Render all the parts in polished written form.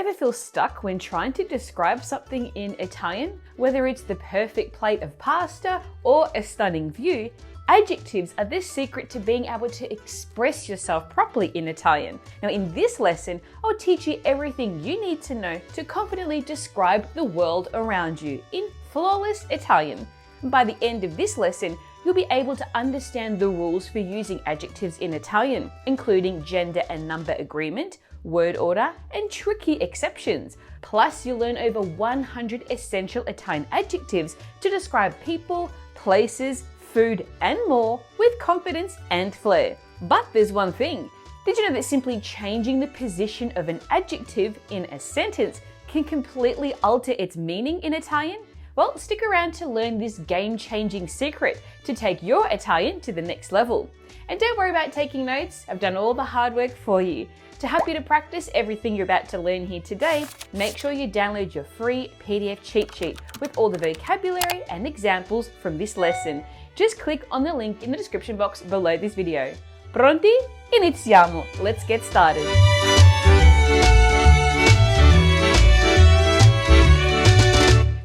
Ever feel stuck when trying to describe something in Italian? Whether it's the perfect plate of pasta or a stunning view, adjectives are the secret to being able to express yourself properly in Italian. Now in this lesson, I'll teach you everything you need to know to confidently describe the world around you in flawless Italian. And by the end of this lesson, you'll be able to understand the rules for using adjectives in Italian, including gender and number agreement, word order, and tricky exceptions. Plus, you'll learn over 100 essential Italian adjectives to describe people, places, food, and more with confidence and flair. But there's one thing. Did you know that simply changing the position of an adjective in a sentence can completely alter its meaning in Italian? Well, stick around to learn this game-changing secret to take your Italian to the next level. And don't worry about taking notes, I've done all the hard work for you. To help you to practice everything you're about to learn here today, make sure you download your free PDF cheat sheet with all the vocabulary and examples from this lesson. Just click on the link in the description box below this video. Pronti? Iniziamo! Let's get started.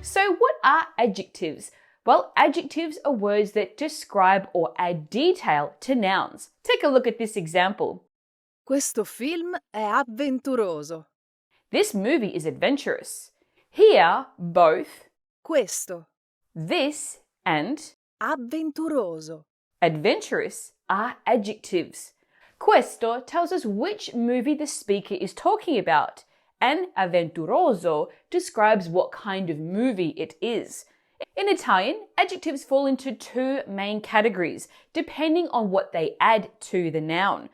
So what are adjectives? Well, adjectives are words that describe or add detail to nouns. Take a look at this example. Questo film è avventuroso. This movie is adventurous. Here, both Questo, this and avventuroso. adventurous are adjectives. Questo tells us which movie the speaker is talking about, and avventuroso describes what kind of movie it is. In Italian, adjectives fall into two main categories, depending on what they add to the noun.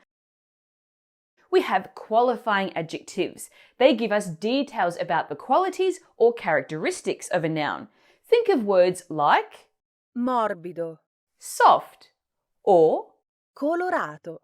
We have qualifying adjectives. They give us details about the qualities or characteristics of a noun. Think of words like Morbido, soft or colorato.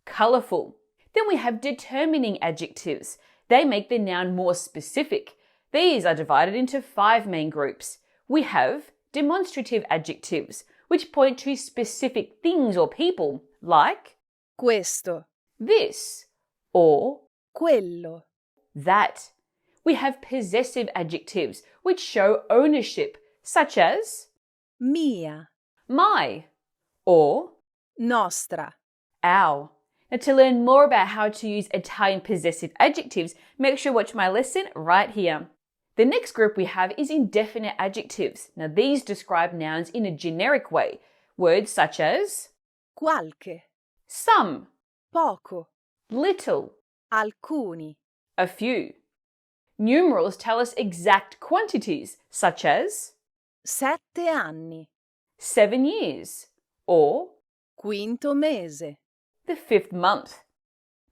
colourful. Then we have determining adjectives. They make the noun more specific. These are divided into 5 main groups. We have demonstrative adjectives, which point to specific things or people, like Questo, this or quello. that. We have possessive adjectives, which show ownership, such as Mia, my or nostra. our. Now, to learn more about how to use Italian possessive adjectives, make sure to watch my lesson right here. The next group we have is indefinite adjectives. Now, these describe nouns in a generic way. Words such as Qualche, some, poco, little, alcuni. a few. Numerals tell us exact quantities, such as 7 anni, 7 years or quinto mese. the 5th month.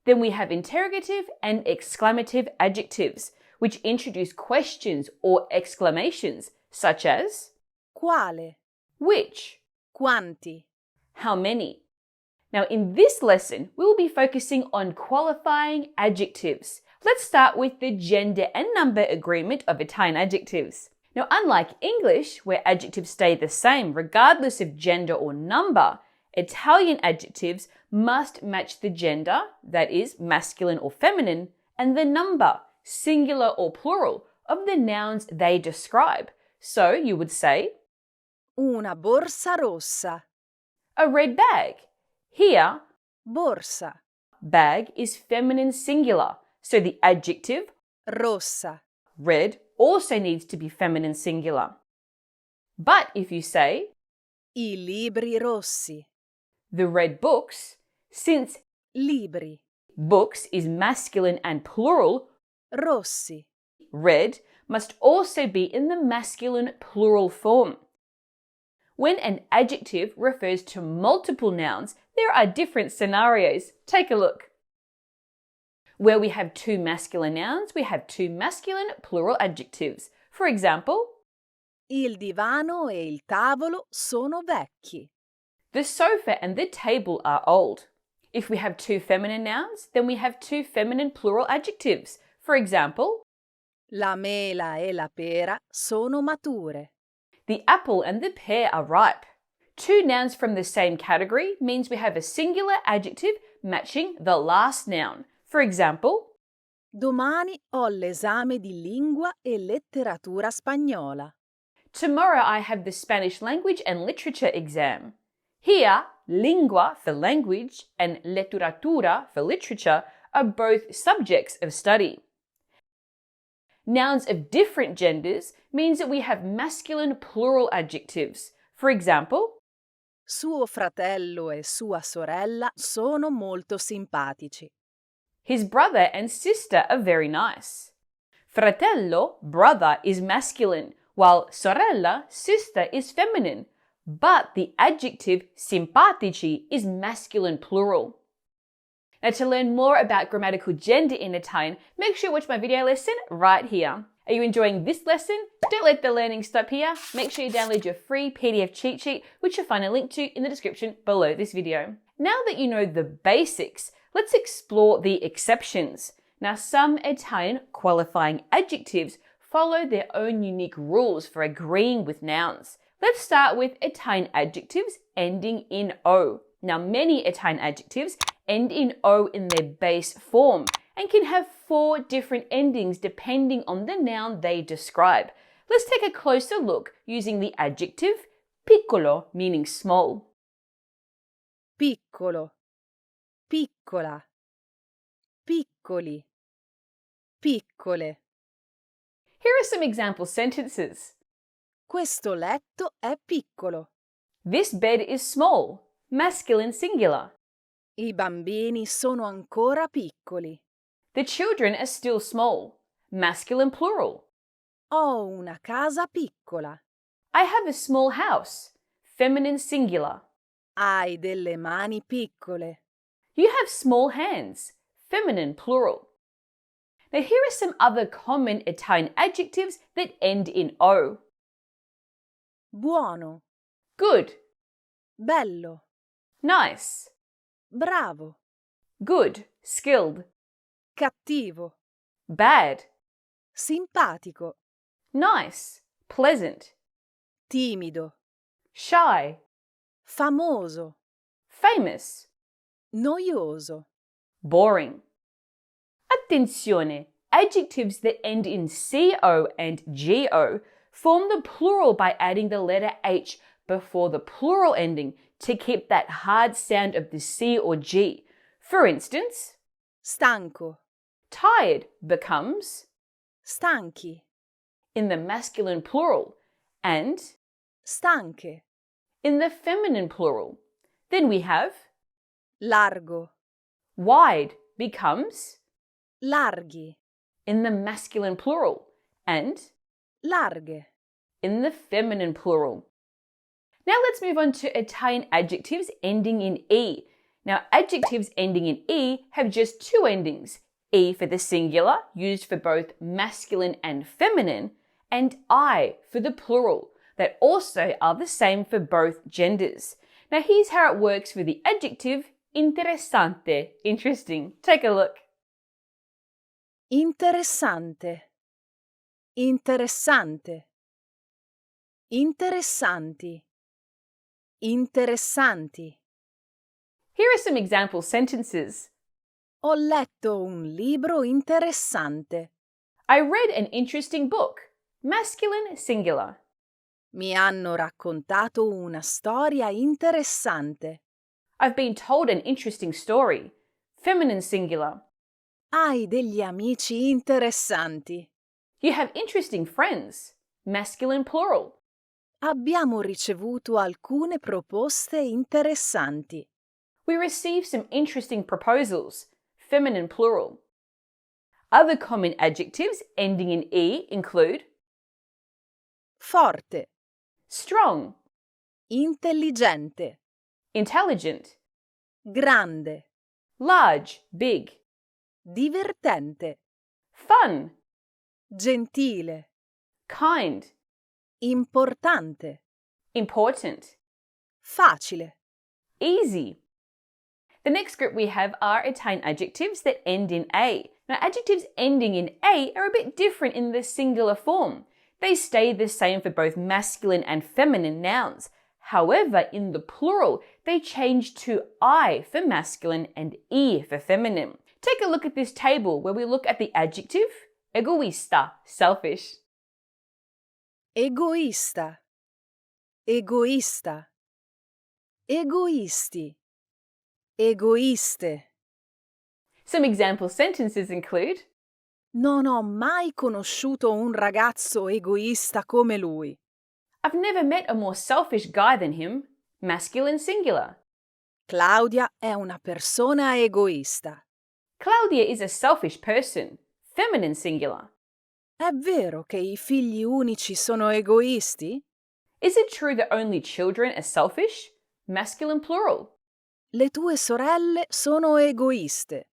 Then we have interrogative and exclamative adjectives, which introduce questions or exclamations, such as Quale, which, quanti. how many. Now, in this lesson, we will be focusing on qualifying adjectives. Let's start with the gender and number agreement of Italian adjectives. Now, unlike English, where adjectives stay the same regardless of gender or number, Italian adjectives must match the gender, that is, masculine or feminine, and the number, singular or plural, of the nouns they describe. So you would say, Una borsa rossa. a red bag. Here, Borsa, bag is feminine singular, so the adjective rossa. red also needs to be feminine singular. But if you say I libri rossi. the red books, since Libri, books is masculine and plural, rossi. red must also be in the masculine plural form. When an adjective refers to multiple nouns, there are different scenarios. Take a look. Where we have 2 masculine nouns, we have 2 masculine plural adjectives. For example, Il divano e il tavolo sono vecchi. the sofa and the table are old. If we have 2 feminine nouns, then we have 2 feminine plural adjectives. For example, La mela e la pera sono mature. the apple and the pear are ripe. 2 nouns from the same category means we have a singular adjective matching the last noun. For example, Domani ho l'esame di lingua e letteratura spagnola. Tomorrow I have the Spanish language and literature exam. Here, lingua for language and letteratura for literature are both subjects of study. Nouns of different genders means that we have masculine plural adjectives. For example, Suo fratello e sua sorella sono molto simpatici. his brother and sister are very nice. Fratello, brother, is masculine, while sorella, sister, is feminine. But the adjective simpatici is masculine plural. Now, to learn more about grammatical gender in Italian, make sure you watch my video lesson right here. Are you enjoying this lesson? Don't let the learning stop here. Make sure you download your free PDF cheat sheet, which you'll find a link to in the description below this video. Now that you know the basics, let's explore the exceptions. Now, some Italian qualifying adjectives follow their own unique rules for agreeing with nouns. Let's start with Italian adjectives ending in O. Now, many Italian adjectives end in O in their base form and can have 4 different endings depending on the noun they describe. Let's take a closer look using the adjective piccolo, meaning small. Piccolo, piccola, piccoli, piccole. Here are some example sentences. Questo letto è piccolo. This bed is small, masculine singular. I bambini sono ancora piccoli. The children are still small, masculine plural. Ho una casa piccola. I have a small house, feminine singular. Hai delle mani piccole. You have small hands, feminine plural. Now here are some other common Italian adjectives that end in O. Buono, Good, bello, nice, bravo, good, skilled, cattivo, bad, simpatico, nice, pleasant, timido, shy, famoso, famous, noioso. boring. Attenzione! Adjectives that end in CO and GO form the plural by adding the letter H before the plural ending to keep that hard sound of the C or G. For instance, Stanco, tired becomes stanchi, in the masculine plural and stanche, in the feminine plural. Then we have largo, wide becomes larghi, in the masculine plural and larghe. in the feminine plural. Now let's move on to Italian adjectives ending in E. Now adjectives ending in E have just 2 endings, E for the singular, used for both masculine and feminine, and I for the plural, that also are the same for both genders. Now here's how it works for the adjective interessante, interesting. Take a look. Interessante, interessante, interessanti, interessanti. Here are some example sentences. Ho letto un libro interessante. I read an interesting book, masculine singular. Mi hanno raccontato una storia interessante. I've been told an interesting story, feminine singular. Hai degli amici interessanti. You have interesting friends, masculine plural. Abbiamo ricevuto alcune proposte interessanti. We received some interesting proposals, feminine plural. Other common adjectives ending in E include Forte, strong, intelligente, intelligent, grande, large, big, divertente, fun, gentile, kind, importante, important, facile. easy. The next group we have are Italian adjectives that end in A. Now, adjectives ending in A are a bit different in the singular form. They stay the same for both masculine and feminine nouns. However, in the plural, they change to I for masculine and E for feminine. Take a look at this table where we look at the adjective egoista, selfish. Egoista, egoista, egoisti, egoiste. Some example sentences include: Non ho mai conosciuto un ragazzo egoista come lui. I've never met a more selfish guy than him, masculine singular. Claudia è una persona egoista. Claudia is a selfish person, feminine singular. È vero che i figli unici sono egoisti? Is it true that only children are selfish, masculine plural? Le tue sorelle sono egoiste.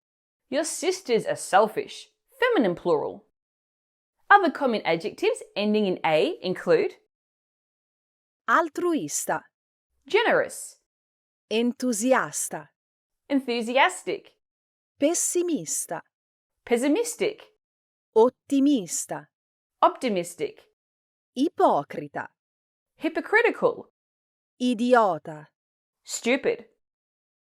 Your sisters are selfish, feminine plural. Other common adjectives ending in A include Altruista, generous, entusiasta, enthusiastic, pessimista, pessimistic, ottimista, optimistic, ipocrita, hypocritical, idiota. stupid.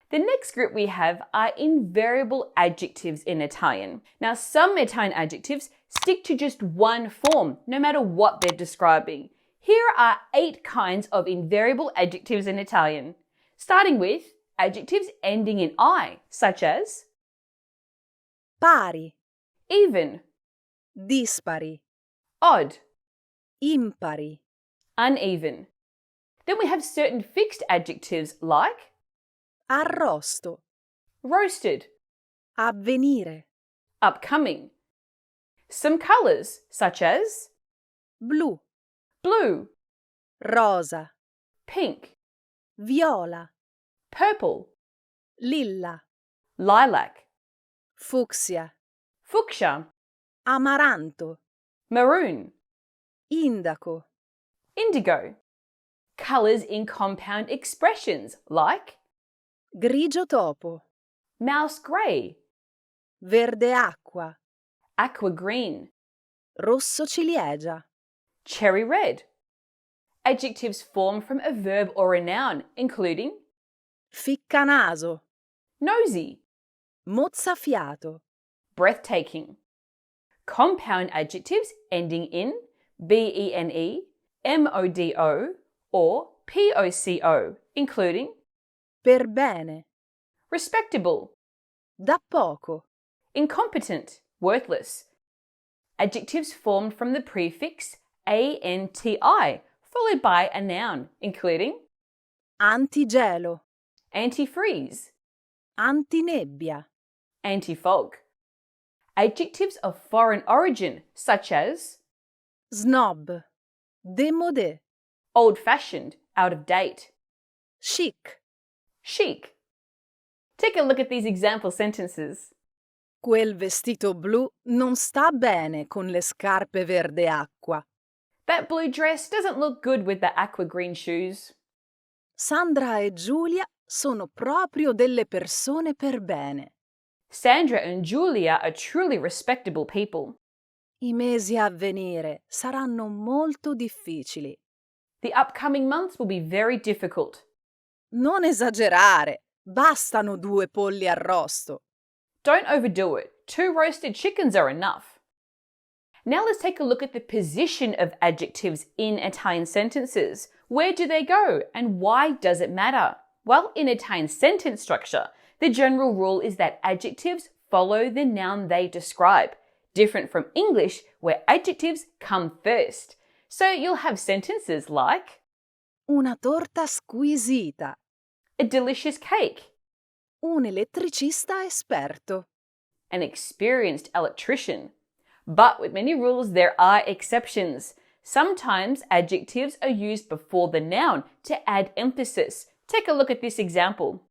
The next group we have are invariable adjectives in Italian. Now, some Italian adjectives stick to just one form, no matter what they're describing. Here are 8 kinds of invariable adjectives in Italian, starting with adjectives ending in I, such as Pari, even, dispari, odd, impari, uneven. Then we have certain fixed adjectives like arrosto, roasted, avvenire, upcoming. Some colours, such as blu, blue, rosa, pink, viola, purple, lilla, lilac, fucsia, fuchsia, amaranto, maroon, indaco, indigo. Colours in compound expressions like grigio topo, mouse grey, verde acqua, aqua green, rosso ciliegia, cherry red. Adjectives formed from a verb or a noun, including ficcanaso, nosy, mozzafiato, breathtaking. Compound adjectives ending in bene, modo, or poco, including per bene, respectable, da poco, incompetent, worthless. Adjectives formed from the prefix anti, followed by a noun, including antigelo, antifreeze, antinebbia, anti-fog. Adjectives of foreign origin, such as snob, démodé, old-fashioned, out of date, chic. chic. Take a look at these example sentences. Quel vestito blu non sta bene con le scarpe verde acqua. That blue dress doesn't look good with the aqua green shoes. Sandra e Giulia sono proprio delle persone per bene. Sandra and Julia are truly respectable people. I mesi a venire saranno molto difficili. The upcoming months will be very difficult. Non esagerare, bastano 2 polli arrosto. Don't overdo it. 2 roasted chickens are enough. Now let's take a look at the position of adjectives in Italian sentences. Where do they go and why does it matter? Well, in Italian sentence structure, the general rule is that adjectives follow the noun they describe, different from English where adjectives come first. So you'll have sentences like Una torta squisita. a delicious cake, Un elettricista esperto. an experienced electrician. But with many rules, there are exceptions. Sometimes adjectives are used before the noun to add emphasis. Take a look at this example.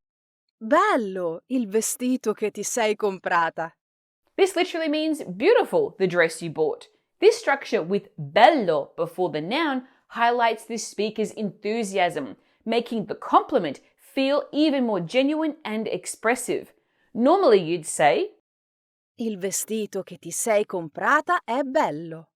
Bello il vestito che ti sei comprata. This literally means beautiful, the dress you bought. This structure with bello before the noun highlights the speaker's enthusiasm, making the compliment feel even more genuine and expressive. Normally you'd say, Il vestito che ti sei comprata è bello.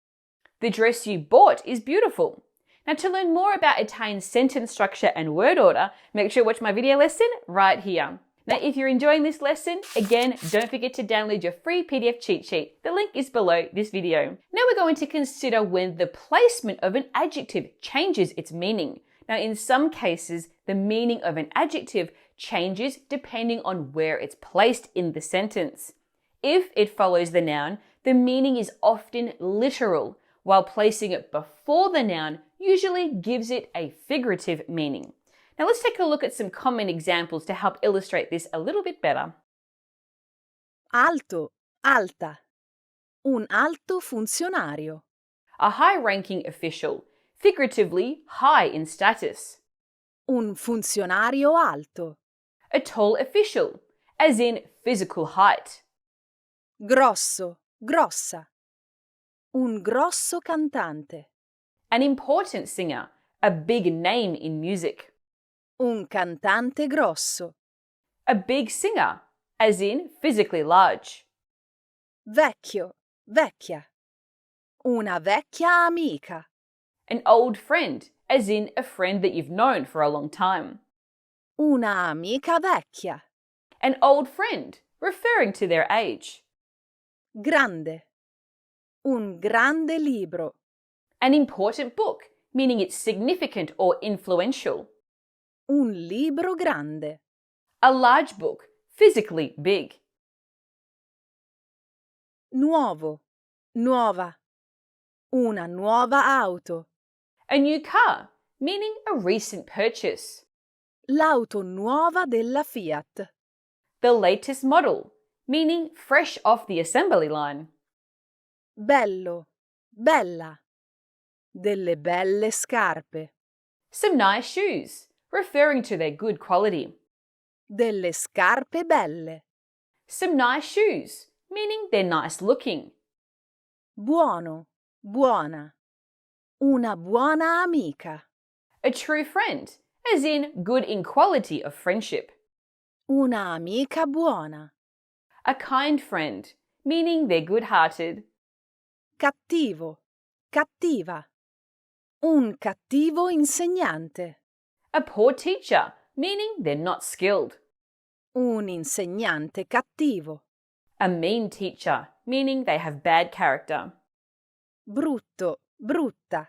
the dress you bought is beautiful. Now to learn more about Italian sentence structure and word order, make sure you watch my video lesson right here. Now, if you're enjoying this lesson, again, don't forget to download your free PDF cheat sheet. The link is below this video. Now we're going to consider when the placement of an adjective changes its meaning. Now, in some cases, the meaning of an adjective changes depending on where it's placed in the sentence. If it follows the noun, the meaning is often literal, while placing it before the noun usually gives it a figurative meaning. Now let's take a look at some common examples to help illustrate this a little bit better. Alto, alta. Un alto funzionario. A high-ranking official, figuratively high in status. Un funzionario alto. A tall official, as in physical height. Grosso, grossa. Un grosso cantante. An important singer, a big name in music. Un cantante grosso. A big singer, as in physically large. Vecchio, vecchia. Una vecchia amica. An old friend, as in a friend that you've known for a long time. Una amica vecchia. An old friend, referring to their age. Grande. Un grande libro. An important book, meaning it's significant or influential. Un libro grande. A large book, physically big. Nuovo, nuova. Una nuova auto. A new car, meaning a recent purchase. L'auto nuova della Fiat. The latest model, meaning fresh off the assembly line. Bello, bella. Delle belle scarpe. Some nice shoes, referring to their good quality. Delle scarpe belle. Some nice shoes, meaning they're nice looking. Buono, buona. Una buona amica. A true friend, as in good in quality of friendship. Una amica buona. A kind friend, meaning they're good-hearted. Cattivo, cattiva. Un cattivo insegnante. A poor teacher, meaning they're not skilled. Un insegnante cattivo. A mean teacher, meaning they have bad character. Brutto, brutta.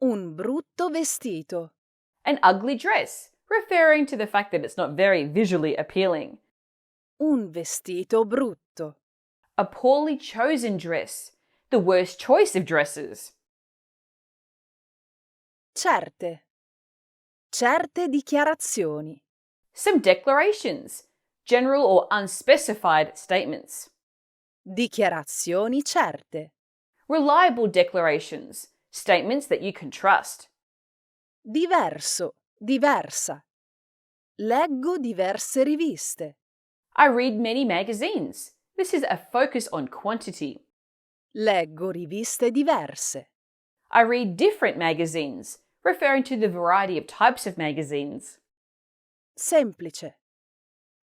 Un brutto vestito. An ugly dress, referring to the fact that it's not very visually appealing. Un vestito brutto. A poorly chosen dress, the worst choice of dresses. Certe. Certe dichiarazioni. Some declarations, general or unspecified statements. Dichiarazioni certe. Reliable declarations, statements that you can trust. Diverso, diversa. Leggo diverse riviste. I read many magazines. This is a focus on quantity. Leggo riviste diverse. I read different magazines, referring to the variety of types of magazines. Semplice.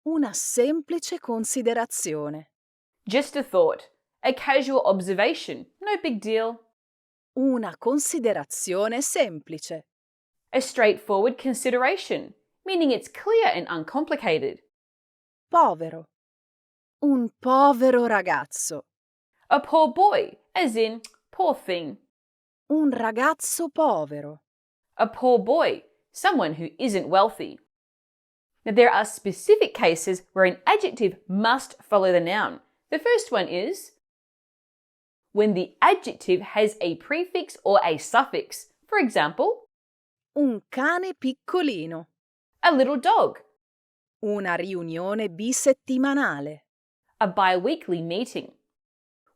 Una semplice considerazione. Just a thought, a casual observation, no big deal. Una considerazione semplice. A straightforward consideration, meaning it's clear and uncomplicated. Povero. Un povero ragazzo. A poor boy, as in poor thing. Un ragazzo povero. A poor boy, someone who isn't wealthy. Now, there are specific cases where an adjective must follow the noun. The first one is when the adjective has a prefix or a suffix. For example, Un cane piccolino. a little dog, Una riunione bisettimanale. a bi-weekly meeting.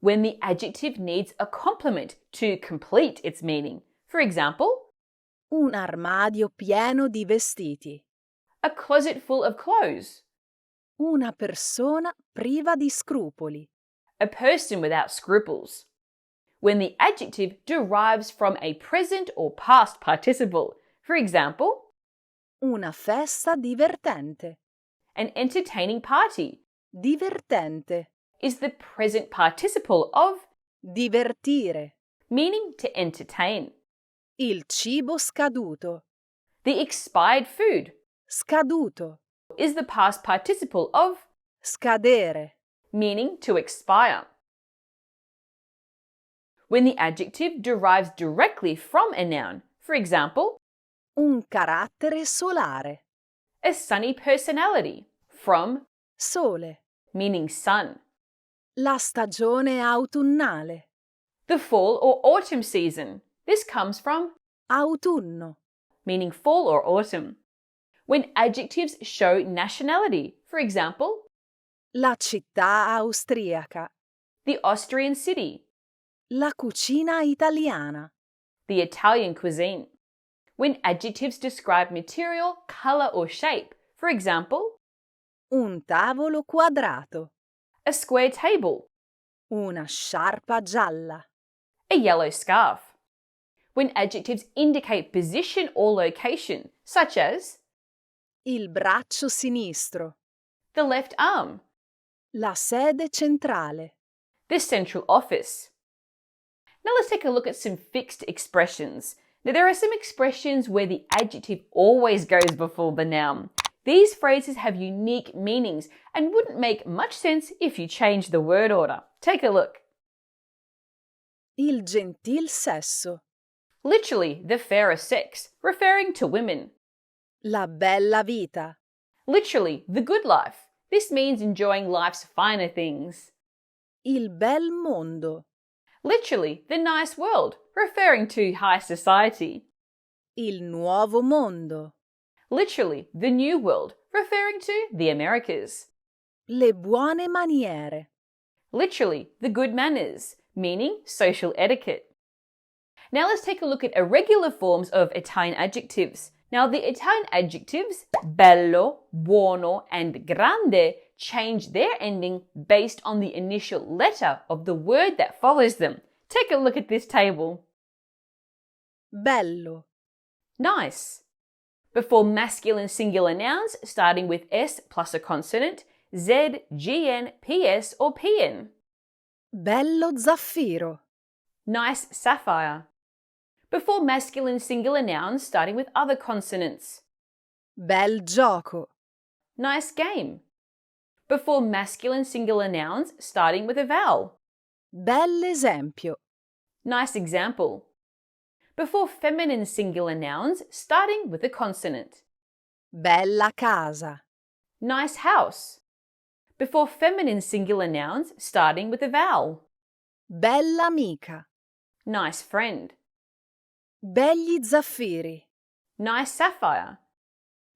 When the adjective needs a complement to complete its meaning. For example, Un armadio pieno di vestiti. a closet full of clothes, Una persona priva di scrupoli. a person without scruples. When the adjective derives from a present or past participle. For example, Una festa divertente. an entertaining party Divertente. is the present participle of Divertire. meaning to entertain. Il cibo scaduto. The expired food, Scaduto. is the past participle of scadere, meaning to expire. When the adjective derives directly from a noun, for example, un carattere solare, a sunny personality, from sole, meaning sun. la stagione autunnale, The fall or autumn season. This comes from autunno, meaning fall or autumn. When adjectives show nationality, for example, la città austriaca, the Austrian city, la cucina italiana, the Italian cuisine. When adjectives describe material, color, or shape, for example, un tavolo quadrato, a square table, una sciarpa gialla, a yellow scarf. When adjectives indicate position or location, such as il braccio sinistro, the left arm, la sede centrale. the central office. Now let's take a look at some fixed expressions. Now there are some expressions where the adjective always goes before the noun. These phrases have unique meanings and wouldn't make much sense if you change the word order. Take a look. Il gentil sesso, Literally, the fairer sex, referring to women. la bella vita, Literally, the good life. This means enjoying life's finer things. il bel mondo, Literally, the nice world, referring to high society. il nuovo mondo, Literally, the new world, referring to the Americas. le buone maniere, Literally, the good manners, meaning social etiquette. Now let's take a look at irregular forms of Italian adjectives. Now the Italian adjectives bello, buono, and grande change their ending based on the initial letter of the word that follows them. Take a look at this table. bello, Nice. Before masculine singular nouns starting with S plus a consonant, Z, GN, PS, or PN. bello zaffiro, Nice sapphire. Before masculine singular nouns starting with other consonants. bel gioco, Nice game. Before masculine singular nouns starting with a vowel. bell'esempio, Nice example. Before feminine singular nouns starting with a consonant. bella casa, Nice house. Before feminine singular nouns starting with a vowel. bella amica, Nice friend. begli zaffiri, Nice sapphire.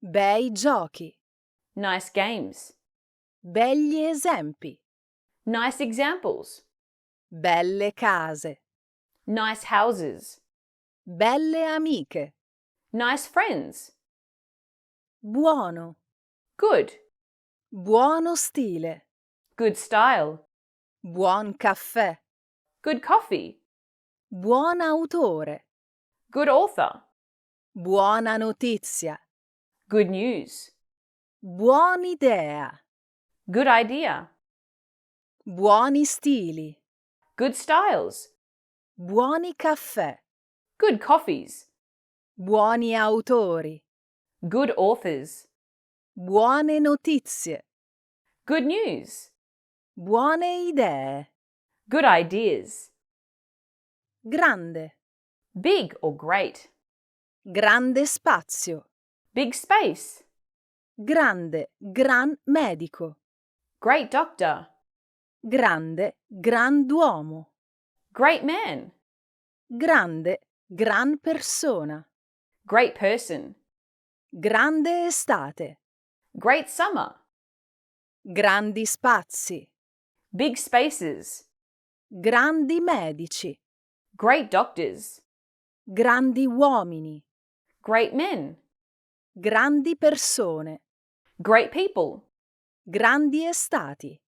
bei giochi, Nice games. begli esempi, Nice examples. belle case, Nice houses. belle amiche, Nice friends. buono, Good. buono stile, Good style. buon caffè, Good coffee. buon autore, Good author. buona notizia, Good news. buon'idea, Good idea. buoni stili, Good styles. buoni caffè, Good coffees. buoni autori, Good authors. buone notizie, Good news. buone idee, Good ideas. grande, Big or great. grande spazio, Big space. grande, gran medico, Great doctor. grande, grand'uomo, Great man. grande, gran persona, Great person. grande estate, Great summer. grandi spazi, Big spaces. grandi medici, Great doctors. grandi uomini, Great men. grandi persone, Great people. grandi estati.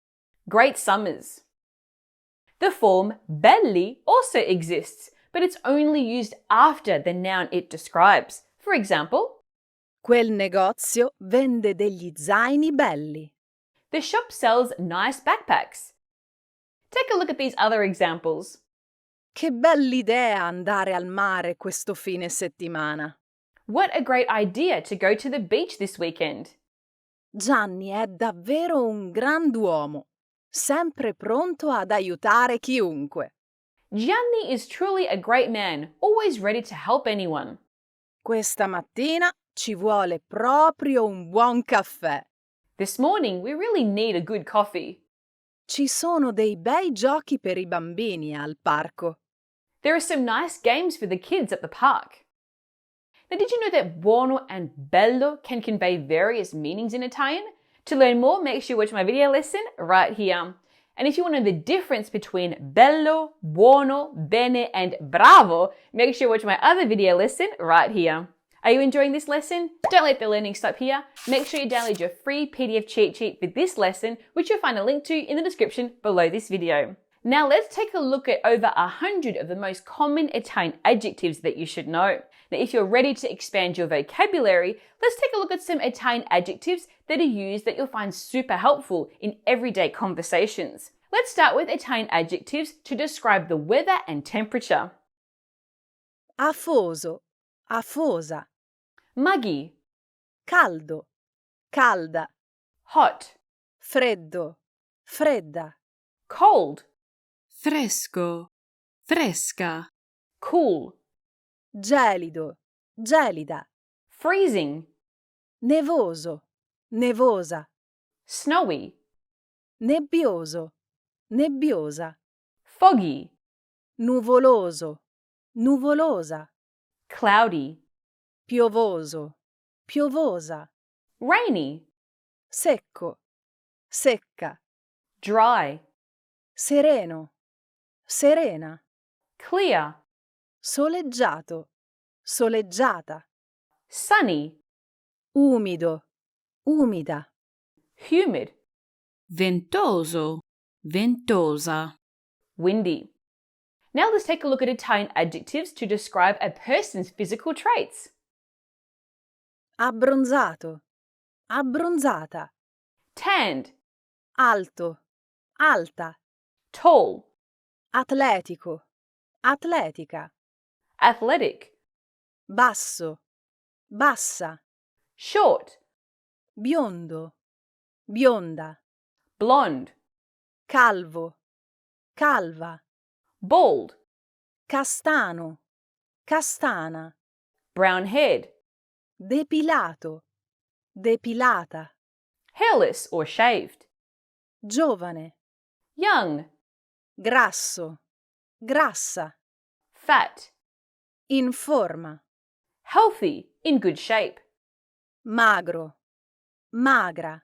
Great summers. The form belli also exists, but it's only used after the noun it describes. For example, Quel negozio vende degli zaini belli. the shop sells nice backpacks. Take a look at these other examples. Che bell'idea andare al mare questo fine settimana. What a great idea to go to the beach this weekend. Gianni è davvero un grand'uomo, sempre pronto ad aiutare chiunque. Gianni is truly a great man, always ready to help anyone. Questa mattina ci vuole proprio un buon caffè. This morning, we really need a good coffee. Ci sono dei bei giochi per i bambini al parco. There are some nice games for the kids at the park. Now, did you know that buono and bello can convey various meanings in Italian? To learn more, make sure you watch my video lesson right here. And if you want to know the difference between bello, buono, bene, and bravo, make sure you watch my other video lesson right here. Are you enjoying this lesson? Don't let the learning stop here. Make sure you download your free PDF cheat sheet for this lesson, which you'll find a link to in the description below this video. Now let's take a look at over 100 of the most common Italian adjectives that you should know. Now, if you're ready to expand your vocabulary, let's take a look at some Italian adjectives that are used that you'll find super helpful in everyday conversations. Let's start with Italian adjectives to describe the weather and temperature. Afoso, afosa. Muggy, Caldo, calda. hot, Freddo, fredda. cold, Fresco, fresca, cool, Gelido, gelida. freezing, Nevoso, nevosa. snowy, Nebbioso, nebbiosa. foggy, Nuvoloso, nuvolosa. cloudy, Piovoso, piovosa. rainy, Secco, secca. dry, Sereno, serena. clear, Soleggiato, soleggiata. sunny, Umido, umida. humid, ventoso, ventosa, windy. Now let's take a look at Italian adjectives to describe a person's physical traits. Abbronzato, abbronzata. Tanned, Alto, alta. tall, Atletico, atletica. athletic, Basso, bassa. short, Biondo, bionda. blonde, Calvo, calva. bald, Castano, castana. brown haired, Depilato, depilata. hairless or shaved, Giovane, young, grasso, grassa. fat, In forma. healthy, in good shape, Magro, magra.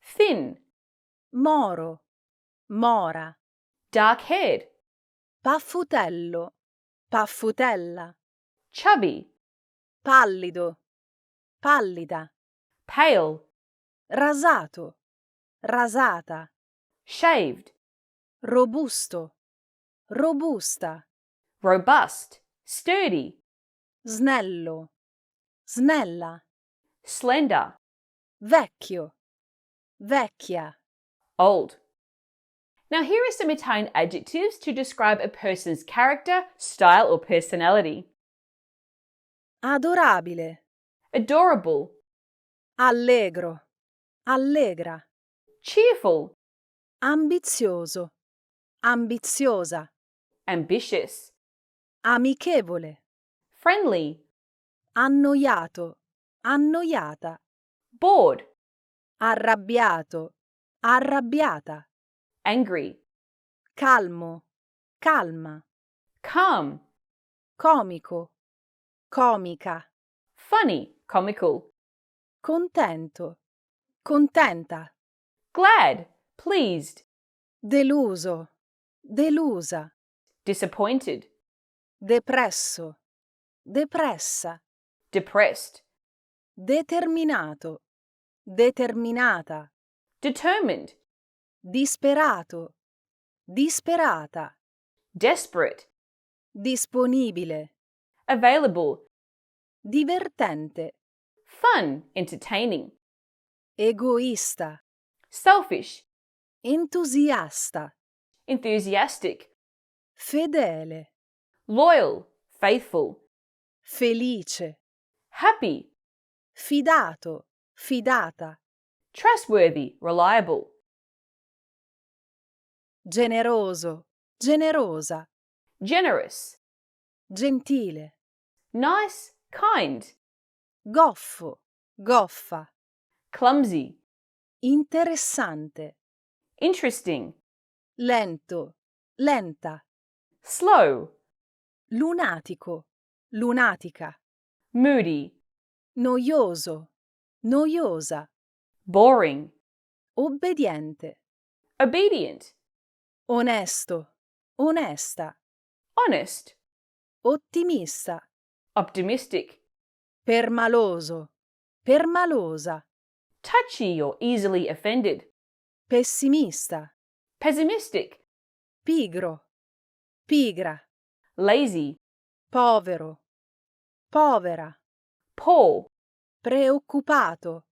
thin, Moro, mora. dark haired, Paffutello, paffutella. chubby, Pallido, pallida. pale, Rasato, rasata. shaved, Robusto, robusta. robust, sturdy, Snello, snella. slender, Vecchio, vecchia. old. Now here are some Italian adjectives to describe a person's character, style, or personality. Adorabile, Adorable, allegro, allegra. cheerful, Ambizioso, ambiziosa. ambitious, Amichevole, friendly, annoiato, annoiata. bored, Arrabbiato, arrabbiata. angry, Calmo, calma. calm, Comico, comica. funny, comical, Contento, contenta. glad, pleased, Deluso, delusa. disappointed, Depresso, depressa. depressed, Determinato, determinata. determined, Disperato, disperata. desperate, Disponibile, available, divertente. fun, entertaining, Egoista, selfish, entusiasta. enthusiastic, Fedele, loyal, faithful, felice. happy, Fidato, fidata. trustworthy, reliable. generoso, generosa, Generous, gentile, nice, kind. goffo, goffa, Clumsy, interessante, interesting. lento, lenta, Slow, lunatico, lunatica, moody, noioso, noiosa, boring, obbediente, obedient, onesto, onesta, honest, ottimista, optimistic, permaloso, permalosa, touchy or easily offended, pessimista, pessimistic, pigro, pigra, lazy, povero, povera, poor, preoccupato,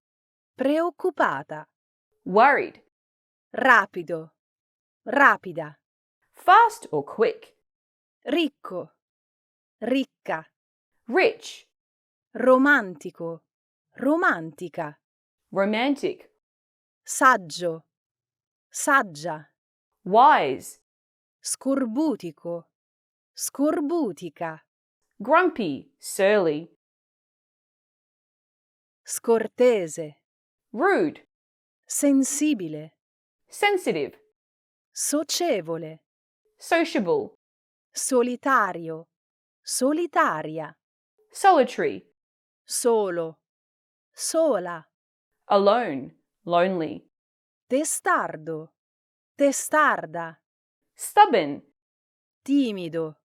preoccupata, worried, rapido, rapida, fast or quick, ricco, ricca, rich, romantico, romantica, romantic, saggio, saggia, wise, scorbutico, scorbutica, grumpy, surly, scortese, rude, sensibile, sensitive, socievole, sociable, solitario, solitaria, solitary, solo, sola, alone, lonely, testardo, testarda, stubborn, timido,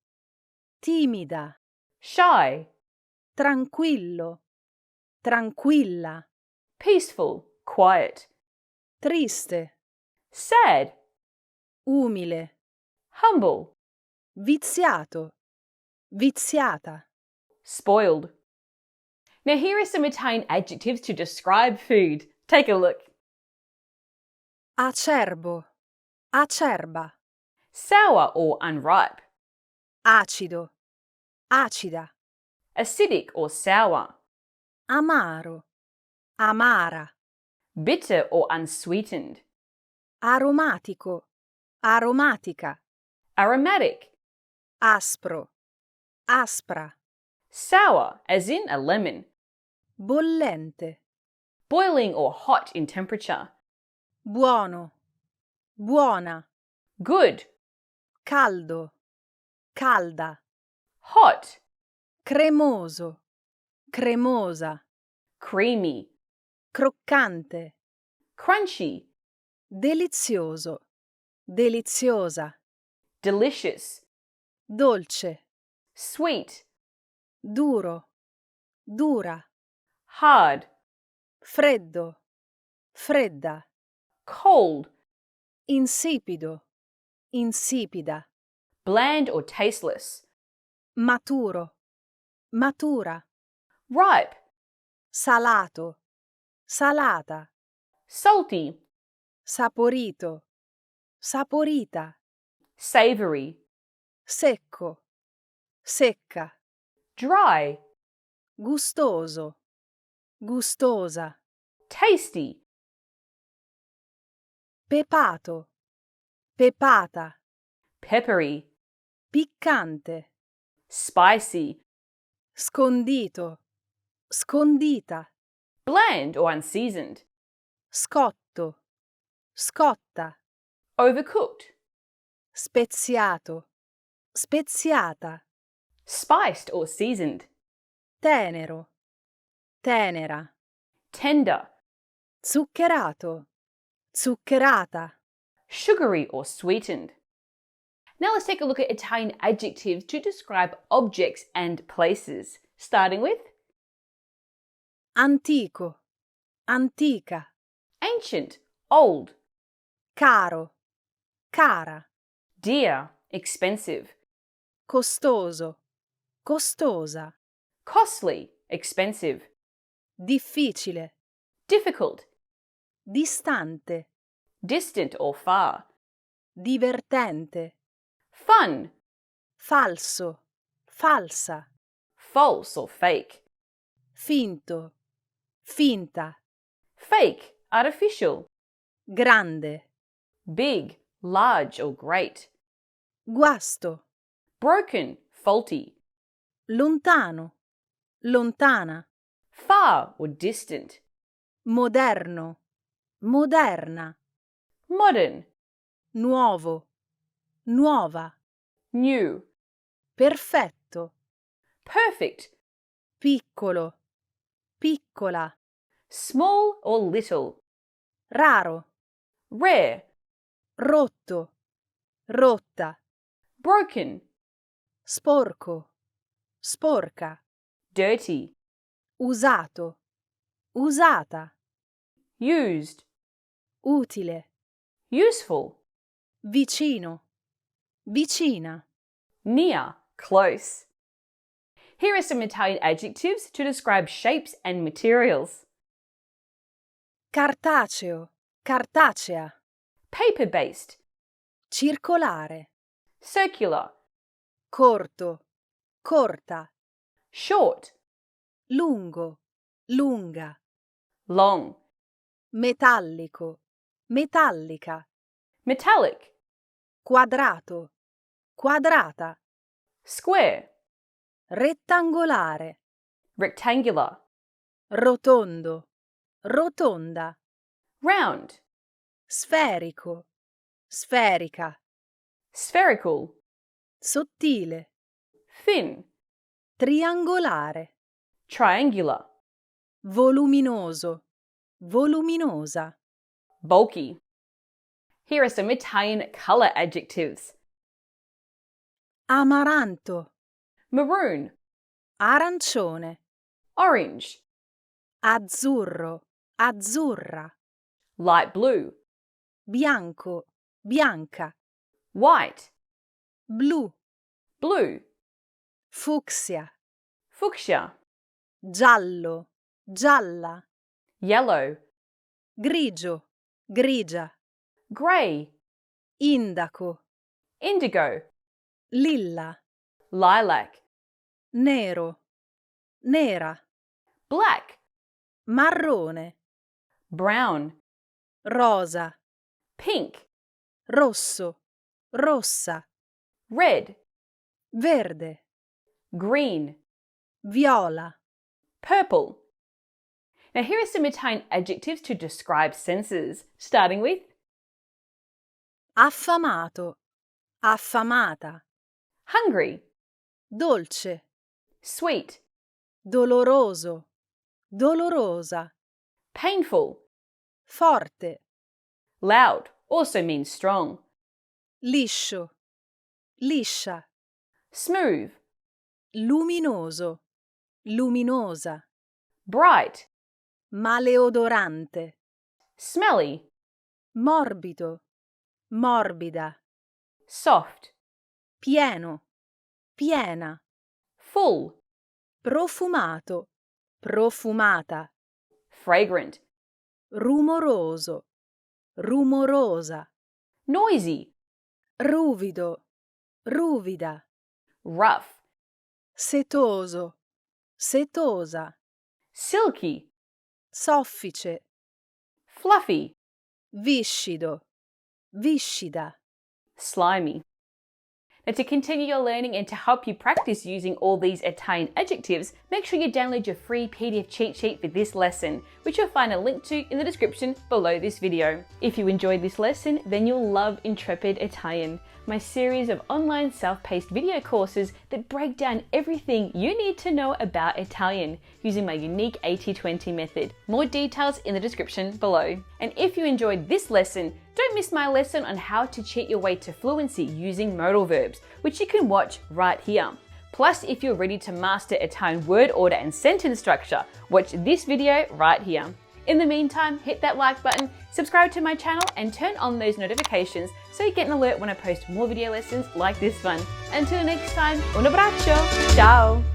timida, shy, tranquillo, tranquilla, peaceful, quiet, triste, sad, umile, humble, viziato, viziata. spoiled. Now here are some Italian adjectives to describe food. Take a look. Acerbo, acerba, Sour or unripe, acido, acida, acidic or sour, amaro, amara, bitter or unsweetened, aromatico, aromatica, aromatic, aspro, aspra, sour as in a lemon, bollente, boiling or hot in temperature, buono, buona, good, caldo, calda, hot, cremoso, cremosa, creamy, croccante, crunchy, delizioso, deliziosa, delicious, dolce, sweet, duro, dura, hard, freddo, fredda, cold, insipido, insipida, bland or tasteless, maturo, matura, ripe, salato, salata, salty, saporito, saporita, savory, secco, secca, dry, gustoso, gustosa, tasty, pepato, pepata, peppery, piccante, spicy, scondito, scondita, bland or unseasoned, scotto, scotta, overcooked, speziato, speziata, spiced or seasoned, tenero, tenera, tender, zuccherato, zuccherata. sugary or sweetened. Now let's take a look at Italian adjectives to describe objects and places, starting with Antico, antica, ancient, old, caro, cara, dear, expensive, costoso, costosa, costly, expensive, difficile, difficult, distante, distant or far, divertente, fun, falso, falsa, false or fake, finto, finta, fake, artificial, grande, big, large or great, guasto, broken, faulty, lontano, lontana, far or distant, moderno, moderna, modern, nuovo, nuova, new, perfetto, perfect, piccolo, piccola, small or little, raro, rare, rotto, rotta, broken, sporco, sporca, dirty, usato, usata, used, utile, useful, vicino, vicina. near, close. Here are some Italian adjectives to describe shapes and materials. Cartaceo, cartacea, Paper-based, circolare, circular, corto, corta, short, lungo, lunga, long, metallico, metallica, metallic, quadrato, quadrata, square, rettangolare, rectangular, rotondo, rotonda, round, sferico, sferica, spherical, sottile, thin, triangolare, triangular, voluminoso, voluminosa, bulky. Here are some Italian color adjectives. amaranto, Maroon, arancione, orange, azzurro, azzurra, light blue, bianco, bianca, white, blu, blue, fucsia, fuchsia, giallo, gialla, yellow, grigio, grigia, grey, indaco, indigo, lilla, lilac, nero, nera, black, marrone, brown, rosa, pink, rosso, rossa, red, verde, green, viola, purple. Now here are some Italian adjectives to describe senses, starting with affamato, affamata, hungry, dolce, sweet, doloroso, dolorosa, painful, forte, loud, also means strong, liscio, liscia, smooth, luminoso, luminosa, bright, maleodorante, smelly, morbido, morbida, soft, pieno, piena, full, profumato, profumata, fragrant, rumoroso, rumorosa, noisy, ruvido, ruvida, rough, setoso, setosa, silky, soffice, fluffy, viscido, viscida. slimy. Now to continue your learning and to help you practice using all these Italian adjectives, make sure you download your free PDF cheat sheet for this lesson, which you'll find a link to in the description below this video. If you enjoyed this lesson, then you'll love Intrepid Italian, my series of online self-paced video courses that break down everything you need to know about Italian using my unique 80-20 method. More details in the description below. And if you enjoyed this lesson, don't miss my lesson on how to cheat your way to fluency using modal verbs, which you can watch right here. Plus, if you're ready to master Italian word order and sentence structure, watch this video right here. In the meantime, hit that like button, subscribe to my channel, and turn on those notifications so you get an alert when I post more video lessons like this one. Until next time, un abbraccio, ciao!